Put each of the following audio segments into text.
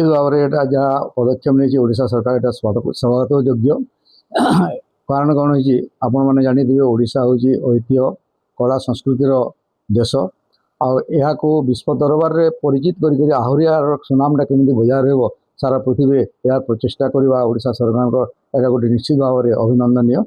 निश्चित भाव में यहाँ जहाँ पदक्षेप नहीं ओडिशा सरकार यहाँ स्वागत योग्य कारण कौन हो आपण मैंने जानी ओडिशा हूँ ऐतिह्य कला संस्कृतिर देश आया विश्व दरबार में परिचित कर आहरी यार सुनामटा केमी बजाय रहा सारा पृथ्वी यार प्रचेषा करवा ओडिशा सरकार यहाँ गोटे निश्चित भाव में अभिनंदनीय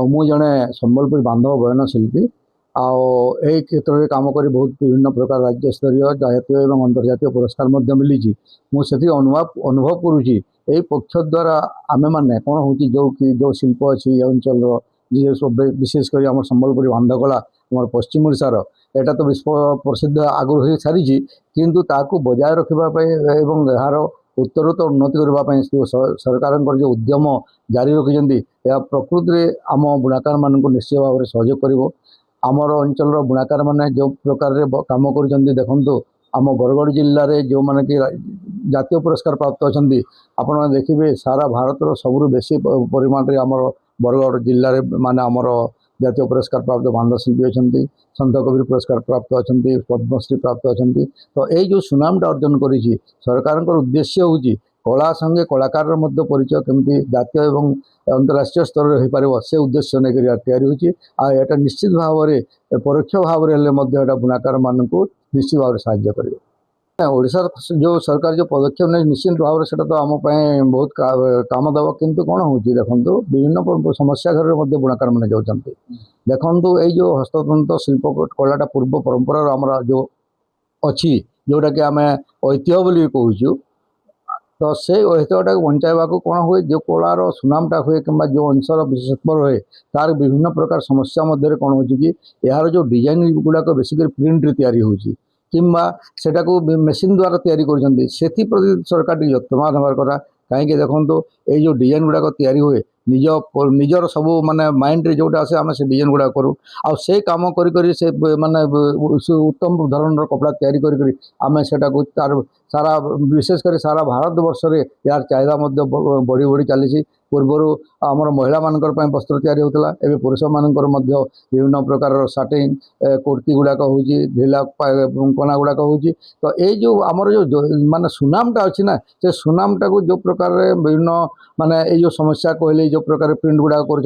मु जड़े संबलपुर बांधव बयन शिल्पी आई क्षेत्र में कम कर बहुत विभिन्न प्रकार राज्य स्तरीय जातीय और अंतर्जातीय पुरस्कार मिली मुझे अनुभव करुँची यही पक्ष द्वारा आमे मैंने कौन हो जो शिल्प अच्छी अंचल विशेषकर आम संबलपुर बांधकला आम पश्चिम ओडिशार यहाँ तो विश्व प्रसिद्ध आगुरी हो सारी किंतु ताकू बजाय रखापी एवं यार उत्तरोत्तर उन्नति करने सरकार जो उद्यम जारी रखिंट यह प्रकृति में आम बुणाकार मान निश्चय भाव में सहयोग कर आमर अंचल बुणाकार मैंने जो प्रकार कम कर देखु आम बरगढ़ जिले में जो मैंने कि जातीय पुरस्कार प्राप्त अच्छा आपण देखिए सारा भारत सबुठ बेसी परिमाण में आमर बरगढ़ जिले में माने आमर जातीय पुरस्कार प्राप्त बांध शिल्पी अच्छा सन्त कबीर पुरस्कार प्राप्त अच्छा पद्मश्री प्राप्त अच्छा तो यही जो सुनामटा अर्जन कर सरकार उद्देश्य हूँ कला संगे कलाकार परिचय केमती जातीय और अंतर्राष्ट्रीय स्तर में हो पार से उद्देश्य नहीं या निश्चित भाव में परोक्ष भाव में बुणाकार मान को निश्चित भाव में साहाय्य कर ओडिशा जो सरकार जो पदक्षेप नहीं निश्चित भाव में तो आम बहुत काम दब किंतु कौन हो देखो विभिन्न समस्या घर में बुणाकार मैंने जाऊँच देखो ये जो हस्ततंत्र शिल्प कलाटा पूर्व परंपरा आमर जो अच्छी जोटा कि आम ऐतिह्य बोली कहूँ तो से ऐतिह्यटा बचाइवा कौन हुए जो कलार सुनामटा हुए कि जो अंशर विशेषत्व रहे तार विभिन्न प्रकार समस्या मध्य कौन हो यार जो डिजाइन गुड़ाक बेसिक प्रिंट तैयारी होची किंबा सेटा को मेसीन द्वारा तैयारी कर सरकार यत्नवान हमार कथा कहीं देखो ये जो डिजाइन गुड़ाक तैयारी हुए निजर सब माने माइंड रे जोटा आसे आम से डिजाइन गुड़ा करूँ आउ से कम कर से माने उत्तम धरण कपड़ा तैयारी कर आम से तार सारा विशेषकर सारा भारत वर्ष रे यार चाहिदा बढ़ी बढ़ी चली पूर्वर आमर महिला मानकर वस्त्र तैयारी होता एवं पुरुष मानकर विभिन्न प्रकार साटिंग कुर्ती गुड़ाक हो ढिला कना गुड़ाक हो तो ये जो आमर जो माने सुनामटा अच्छी ना से सुनामटा को जो प्रकार विभिन्न माने ये समस्या कहले जो प्रकार प्रिंट गुड़ा कर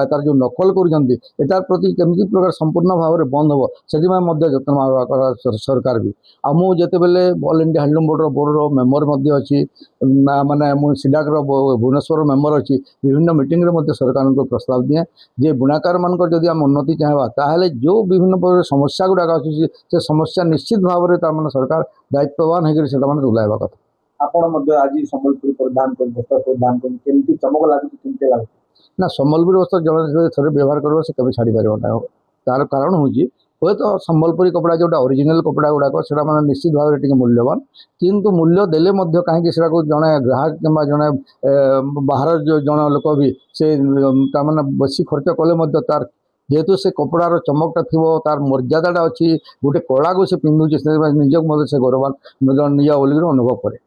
तार जो नकल कर प्रति केमती प्रकार संपूर्ण भाव में बंद हो से जत्न सरकार भी आ मुझे all India handloom board member अच्छी माने सिडाक भुवनेश्वर मेम्बर अच्छी विभिन्न मीटिंग रे सरकार को प्रस्ताव दिए जे बुणाकार मानकर जदि आम उन्नति चाहवा ताहले जो विभिन्न प्रकार समस्या गुड़ाक अच्छी से समस्या निश्चित भाव में सरकार दायित्ववान होकर तुलाइवा कथा आपण आज संबलपुर परिधान कर चमक लगे ना संबलपुर वस्त्र जब थे व्यवहार कर कभी छाड़ी पार ना तार कारण हूँ हे तो संबलपुरी कपड़ा जोटा ओरिजिनल कपड़ा गुड़ाक से निश्चित भाव में मूल्यवान किंतु मूल्य देले कहीं जड़े ग्राहक कि जड़े बाहर जो जन लोक भी से बेसी खर्च कले तार जेहेतु से कपड़ार चमकटा थी तार मर्यादाटा अच्छी गोटे कला को से पिंधुचे निजक से गौरवान निज बोल अनुभव करे।